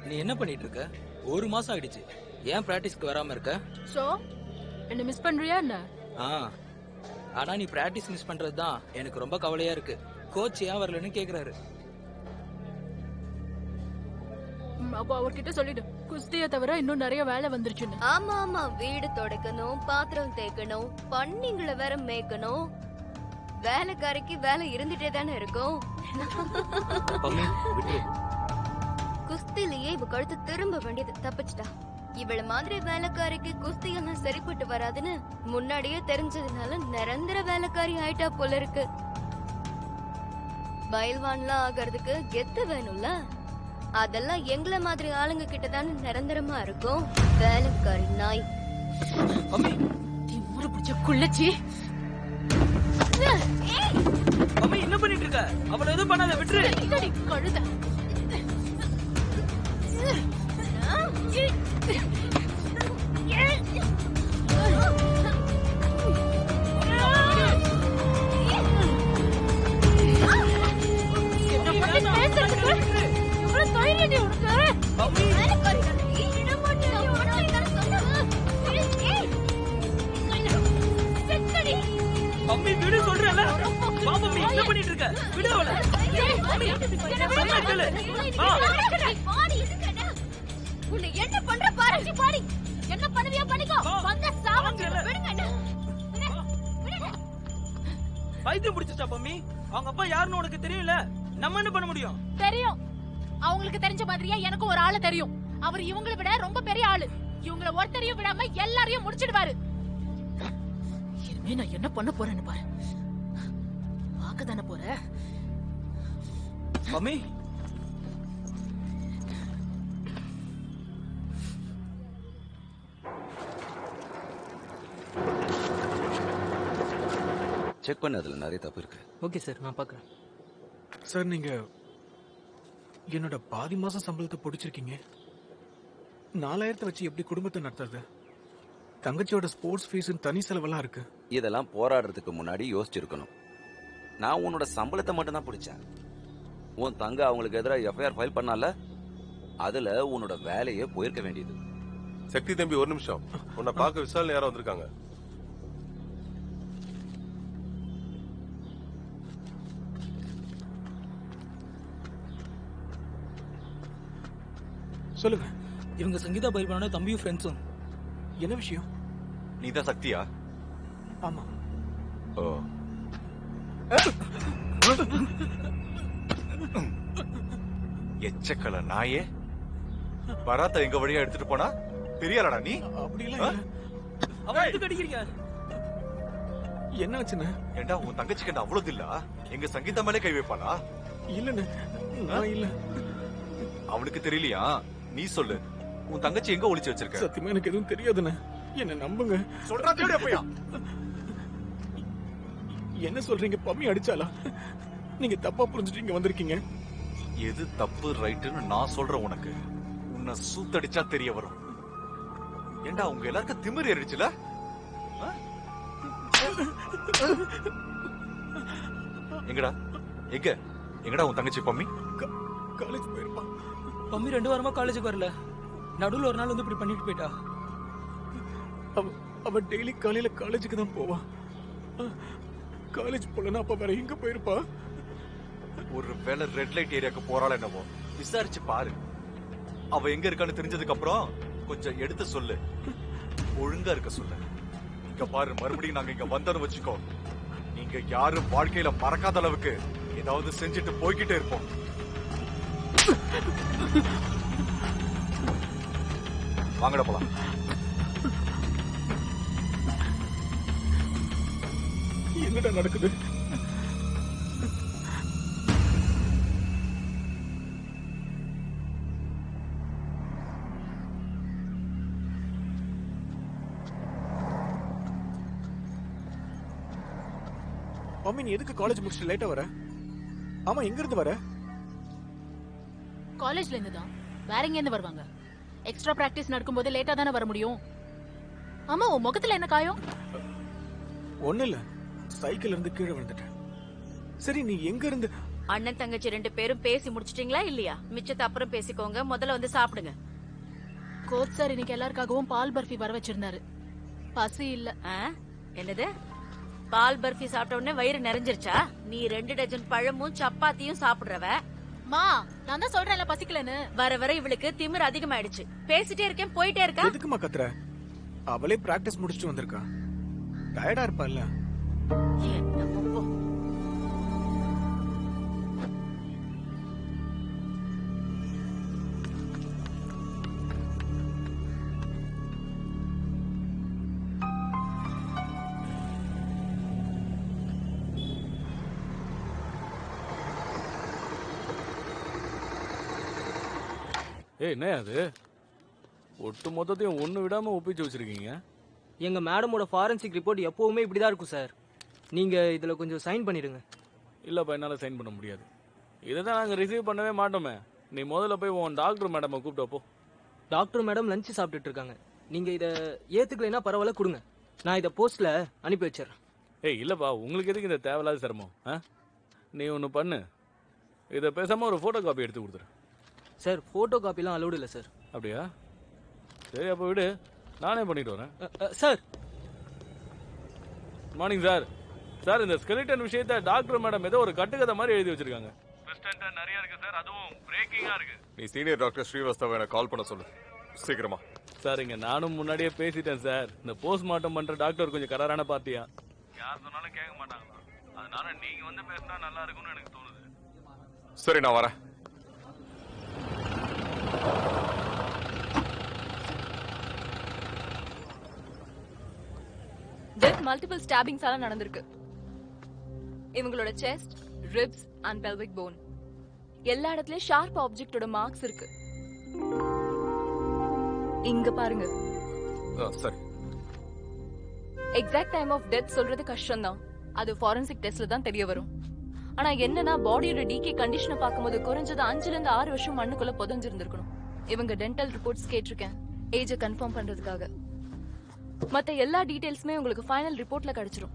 நீ என்ன பண்ணிட்டு இருக்க? ஒரு மாசம் ஆயிடுச்சு, ஏன் பிராக்டிஸ்க்கு வராம இருக்க? சோ என்ன மிஸ் பண்றியா என்ன? ஆனா நீ பிராக்டிஸ் மிஸ் பண்றதுதான் எனக்கு ரொம்ப கவலையா இருக்கு. கோச் ஏன் வரலன்னு கேக்குறாரு. அப்போ அவர்கிட்ட சொல்லிடு, குஸ்தியை தவிர இன்னும் நிறைய வேலை வந்துருச்சுன்னு. ஆமா ஆமா, வீடு துடைக்கணும், பாத்திரம் தேய்க்கணும், பன்னிங்களை வேற மேய்க்கணும். வேலைக்காரிக்கு வேலை இருந்துட்டே தானே இருக்கும். குஸ்திலேயே இவ கழுத்து திரும்ப வேண்டியது தப்பிச்சிட்டா. இவள மாதிரி வேலைக்காரிக்கு குஸ்தி எல்லாம் சரிப்பட்டு வராதுன்னு முன்னாடியே தெரிஞ்சதுனால நிரந்தர வேலைக்காரி ஆயிட்டா போல இருக்கு. பயில்வான்லாம் ஆகிறதுக்கு கெத்து வேணும்ல, அதெல்லாம் எங்கள மாதிரி ஆளுங்க கிட்ட தானே நிரந்தரமா இருக்கும். வேலைக்காரி நாய். திமுரு பிடிச்ச குள்ளச்சி. என்ன பண்ணிட்டு இருக்க? அவள எதுவும் பண்ணாத, விட்டுரு. கழுத. மம்மி விடு சொல்றேன்ல. மம்மி என்ன பண்ணிட்டு இருக்க? விடு அவளை. உன்னை என்ன பண்ற பாரு. பாடி என்ன பண்ணுவியா பண்ணிக்கோ. வந்த சாவங்க விடுங்க. பைத்தியம் பிடிச்சிட்டா மம்மி. அவங்க அப்பா யாருன்னு உனக்கு தெரியல, நம்ம என்ன பண்ண முடியும்? தெரியும். அவங்களுக்கு தெரிஞ்ச மாதிரியா எனக்கும் ஒரு ஆளு தெரியும். அவர் இவங்களை விட ரொம்ப பெரிய ஆளு. இவங்களை ஒருத்தரையும் விடாம எல்லாரையும் முடிச்சிடுவாரு. இனிமே நான் என்ன பண்ண போறேன்னு பாரு. பார்க்க தானே போற. மம்மி செக் பண்ண, அதுல நிறைய தப்பு இருக்கு. ஓகே சார், நான் பாக்குறேன். சார், நீங்க என்னோட பாதி மாசம் சம்பளத்தை பிடிச்சிருக்கீங்க. 4000 வச்சு எப்படி குடும்பத்தை நடத்துறது? தங்கச்சியோட ஸ்போர்ட்ஸ் ஃபீஸ் தனி செலவெல்லாம் இருக்கு. இதெல்லாம் போராடுறதுக்கு முன்னாடி யோசிச்சிருக்கணும். நான் உன்னோட சம்பளத்தை மட்டும் தான் பிடிச்சேன். உன் தங்க அவங்களுக்கு எதிராக எஃப்ஐஆர் ஃபைல் பண்ணால, அதுல உன்னோட வேலையே போயிருக்க வேண்டியது. சக்தி தம்பி, ஒரு நிமிஷம். உன்னை பார்க்க விசாரணை யாரும் வந்திருக்காங்க. சொல்லுங்க. இவங்க சங்கீதா பயில்வானோட தம்பியும் ஃப்ரெண்ட்ஸும். என்ன விஷயம்? நீதான் சக்தியா? ஆமா. ஓ, எச்சக்கல நாயே. பராத்த எங்க வழியா எடுத்துட்டு போனா பெரியாளடா நீ. அப்படிலாம் அவன் எதுக்கு அடிக்கிறீங்க? என்ன ஆச்சுன்னு? ஏண்டா உன் தங்கச்சிக்கு என்ன அவ்வளவு இல்ல? எங்க சங்கீதா மேலே கை வைப்பாளா? இல்லன்னு நான் இல்ல. அவளுக்கு தெரியலையா? நீ சொல்லு, உன் தங்கச்சி எங்க ஒளிச்சு வச்சிருக்க? சத்தியமா எனக்கு எதுவும் தெரியாதுன்னு என்ன நம்புங்க. சொல்றா தேடி அப்பையா. என்ன சொல்றீங்க? பம்மி அடிச்சாலா? நீங்க தப்பா புரிஞ்சுட்டு வந்திருக்கீங்க. எது தப்பு ரைட்டுன்னு நான் சொல்றேன் உனக்கு. உன்னை சூத்தடிச்சா தெரிய வரும். ஏண்டா உங்க எல்லாருக்கும் திமிர் ஏறிடுச்சுல? எங்கடா எங்கடா உன் தங்கச்சி பம்மி? காலேஜ் போயிருப்பா. பம்மி 2 வாரமா காலேஜுக்கு வரல. நடுவுல ஒரு நாள் வந்து இப்படி பண்ணிட்டு போயிட்டா. அவ டெய்லி காலையில காலேஜுக்கு தான் போவா. காலேஜ் போலனா அப்ப வேற எங்க போயிருப்பா? ஒரு வேளை ரெட் லைட் ஏரியாக்கு போறாள் என்னவோ. விசாரிச்சு பாரு. அவ எங்க இருக்கான்னு தெரிஞ்சதுக்கு அப்புறம் கொஞ்சம் எடுத்து சொல்லு. ஒழுங்கா இருக்க சொல்லு. இங்க பாரு, மறுபடியும் நாங்க இங்க வந்தோம்னு வச்சுக்கோ, நீங்க யாரும் வாழ்க்கையில மறக்காத அளவுக்கு ஏதாவது செஞ்சுட்டு போய்கிட்டே இருப்போம். வாங்கட போலாம். என்னடா நடக்குது? மம்மி, நீ எதுக்கு காலேஜ் முடிச்சுட்டு லேட்டா வர? ஆமா, எங்க இருந்து வர? காலேஜ்ல இருந்து தான். வேற எங்க இருந்து வருவாங்க? எக்ஸ்ட்ரா பிராக்டிஸ் நடக்கும்போது லேட்டா தானே வர முடியும். ஆமா, உன் முகத்துல என்ன காயம்? ஒண்ணு இல்ல, சைக்கிள் இருந்து கீழே விழுந்துட்டேன். சரி, நீ எங்க இருந்து? அண்ணன் தங்கச்சி 2 பேரும் பேசி முடிச்சிட்டீங்களா இல்லையா? மிச்சத்தை அப்புறம் பேசிக்கோங்க, முதல்ல வந்து சாப்பிடுங்க. கோச் சார் இன்னைக்கு எல்லாருக்காகவும் பால் பர்ஃபி வர வச்சிருந்தாரு. பசி இல்ல. என்னது? பால் பர்ஃபி சாப்பிட்ட உடனே வயிறு நிறைஞ்சிருச்சா? நீ 2 டஜன் பழமும் சப்பாத்தியும் சாப்பிடுறவ. மா, நான் தான் சொல்றேன்ல பசிக்கலன்னு. வர வர இவளுக்கு திமிர் அதிகமாயிடுச்சு. பேசிட்டே இருக்கேன், போயிட்டே இருக்கா. எதுக்குமா கத்துற? அவளே பிராக்டிஸ் முடிச்சிட்டு வந்திருக்கா, டயர்டா இருப்பாள்ல. என்னமோ. என்ன அது? ஒட்டு மொத்தத்தையும் ஒண்ணு விடாம ஒப்பிச்சு வச்சிருக்கீங்க. எங்க மேடமோட ஃபாரன்சிக் ரிப்போர்ட் எப்பவுமே இப்படிதான் இருக்கும் சார். நீங்க இதுல கொஞ்சம் சைன் பண்ணிடுங்க. இல்லப்பா, என்னால சைன் பண்ண முடியாது. இதை தான் நாங்க ரிசீவ் பண்ணவே மாட்டோமே. நீ முதல்ல போய் உன் டாக்டர் மேடமை கூப்பிட்டு போ. டாக்டர் மேடம் லஞ்ச் சாப்பிட்டுட்டு இருக்காங்க. நீங்க இதை ஏத்துக்கலைன்னா பரவாயில்ல, கொடுங்க. நான் இதை போஸ்ட்ல அனுப்பி வச்சிடறேன். இல்லப்பா, உங்களுக்கு எதுக்கு இந்த தேவையில்லாத சிரமம்? நீ ஒன்று பண்ணு, இதை பேசாம ஒரு போட்டோ காப்பி எடுத்து கொடுத்துரு. சார், போட்டோ காப்பிலாம் அலோடு இல்லை சார். அப்படியா? சரி, அப்போ விடு, நானே பண்ணிட்டு வரேன். சார். Morning sir. சார், இந்த ஸ்கெலிட்டன் விஷயத்தை டாக்டர் மேடம் ஏதோ ஒரு கட்டுக்கதை மாதிரி எழுதி வச்சிருக்காங்க. நிறைய இருக்கு சார், அதுவும் பிரேக்கிங்கா இருக்கு. நீ சீனியர் டாக்டர் ஸ்ரீவஸ்தவ எனக்கு கால் பண்ண சொல்லு சீக்கிரமா. சார், இங்க நானும் முன்னாடியே பேசிட்டேன் சார். இந்த போஸ்ட்மார்ட்டம் பண்ற டாக்டர் கொஞ்சம் கராரான பார்ட்டியா, யார் சொன்னாலும் கேட்க மாட்டாங்களா. அதனால நீங்க வந்து பேசினா நல்லா இருக்கும்னு எனக்கு தோணுது. சரி, நான் வரேன். டெத் மல்டிபிள் ஸ்டாபிங்ஸ் எல்லாம் நடந்திருக்கு. இவங்களோட chest, ribs and pelvic phone எல்லா இடத்துலயும் ஷார்ப் ஆப்ஜெக்ட்டோட மார்க்ஸ் இருக்கு. இங்க பாருங்க. சரி. எக்ஸாக்ட் டைம் ஆஃப் டெத் சொல்றது கஷ்டம் தான். அது ஃபாரன்சிக் டெஸ்ட்ல தான் தெரிய வரும். ஆனா என்னன்னா, பாடியோட டிகே கண்டிஷனை பார்க்கும்போது குறைஞ்சது 5 to 6 வருஷம் மண்ணுக்குள்ள புதைஞ்சிருந்திருக்கணும். இவங்க டென்டல் ரிப்போர்ட்ஸ் கேட்டிருக்கேன், ஏஜை கன்ஃபார்ம் பண்றதுக்காக. மத்த எல்லா டீடைல்ஸுமே உங்களுக்கு ஃபைனல் ரிப்போர்ட்ல கிடைச்சிரும்.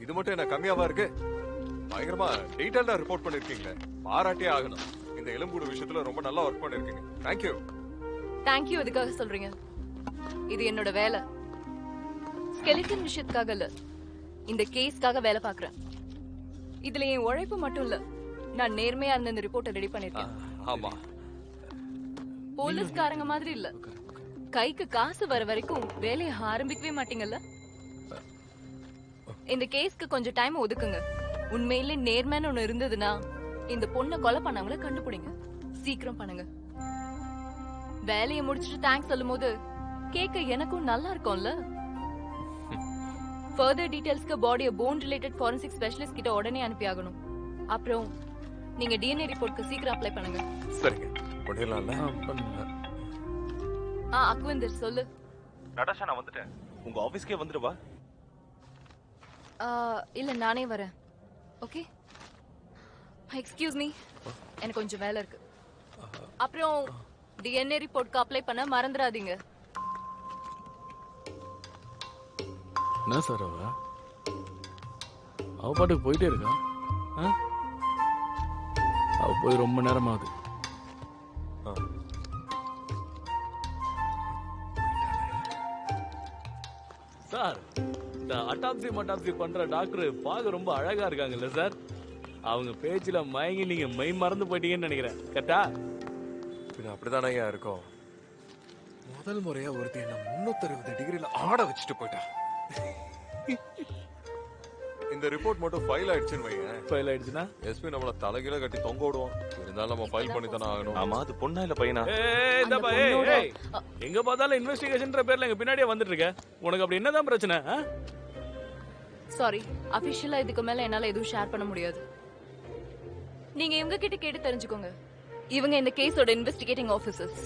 இது மட்டும் என்ன கம்மியாவா இருக்கு? பயங்கரமா டீடைல்டா ரிப்போர்ட் பண்ணிருக்கீங்க, பாராட்டே ஆகணும். இந்த எலும்புடு விஷயத்துல ரொம்ப நல்லா ஒர்க் பண்ணிருக்கீங்க. தேங்க்யூ. தேங்க்யூ எதுக்காக சொல்றீங்க? இது என்னோட வேலை. ஸ்கெலிட்டன் விஷயத்துக்காக இல்ல, இந்த கேஸ்க்காக வேலை பாக்குறேன். இதுல என் உழைப்பு மட்டும் இல்ல, நான் நேர்மையா இருந்த இந்த ரிப்போர்ட்டை ரெடி பண்ணிருக்கேன். ஆமா, போலீஸ்காரங்க மாதிரி இல்ல. கைக்கு காசு வர வரைக்கும் வேலையை ஆரம்பிக்கவே மாட்டீங்கல்ல. இந்த கேஸ்க்கு கொஞ்சம் டைம் ஒதுக்குங்க. உண்மையிலே நேர்மைன்னு ஒண்ணு இருந்ததுன்னா இந்த பொண்ணை கொலை பண்ணவங்கள கண்டுபிடிங்க. சீக்கிரம் பண்ணுங்க. வேலையை முடிச்சிட்டு தேங்க்ஸ் சொல்லும் போது கேட்க எனக்கும் நல்லா இருக்கும்ல. ஃபர்தர் டீடைல்ஸ்க்கு பாடியை போன் ரிலேட்டட் ஃபாரன்சிக் ஸ்பெஷலிஸ்ட் கிட்ட உடனே அனுப்பி ஆகணும். அப்புறம் நீங்க டிஎன்ஏ ரிப்போர்ட்க்கு சீக்கிரம் அப்ளை பண்ணுங்க. சரிங்க, பண்ணிடலாம்ல. அக்விந்தர் சொல்லு. நடாஷா, நான் வந்துட்டேன். உங்க ஆபீஸ்க்கே வந்துடுவா? இல்ல, நானே வரேன். ஓகே, எக்ஸ்கியூஸ் மீ, எனக்கு கொஞ்சம் வேலை இருக்கு. அப்புறம் டிஎன்ஏ ரிப்போர்ட்க்கு அப்ளை பண்ண மறந்துடாதீங்க. என்ன சார் அவ பாட்டுக்கு போயிட்டே இருக்கா? அவ போய் ரொம்ப நேரம் ஆகுது. சார், இந்த அட்டாப்சி பண்ற டாக்டர் பார்க்க ரொம்ப அழகா இருக்காங்கல்ல சார்? அவங்க பேச்சுல மயங்கி நீங்க மெய் மறந்து போயிட்டீங்கன்னு நினைக்கிறேன். கரெக்டா? அப்படிதானே இருக்கும். முதல் முறையா ஒருத்தி என்ன 360 டிகிரில ஆட வச்சுட்டு போயிட்டா. இந்த ரிப்போர்ட் மட்டும் ஃபைல் ஆயிடுச்சுன்னு வைங்க. ஃபைல் ஆயிடுச்சுன்னா எஸ்பி நம்மள தலைகீழ கட்டி தொங்க விடுவோம். இருந்தாலும் நம்ம ஃபைல் பண்ணி தானே ஆகணும். ஆமா, அது பொண்ணா இல்ல பையனா? எங்க பார்த்தாலும் இன்வெஸ்டிகேஷன்ற பேர்ல எங்க பின்னாடியே வந்துட்டு இருக்க. உனக்கு அப்படி என்னதான் பிரச்சனை? சாரி, அபிஷியலா இதுக்கு மேல என்னால எதுவும் ஷேர் பண்ண முடியாது. நீங்க இவங்க கிட்ட கேட்டு தெரிஞ்சுக்கோங்க. இவங்க இந்த கேஸோட இன்வெஸ்டிகேட்டிங் ஆபீசர்ஸ்.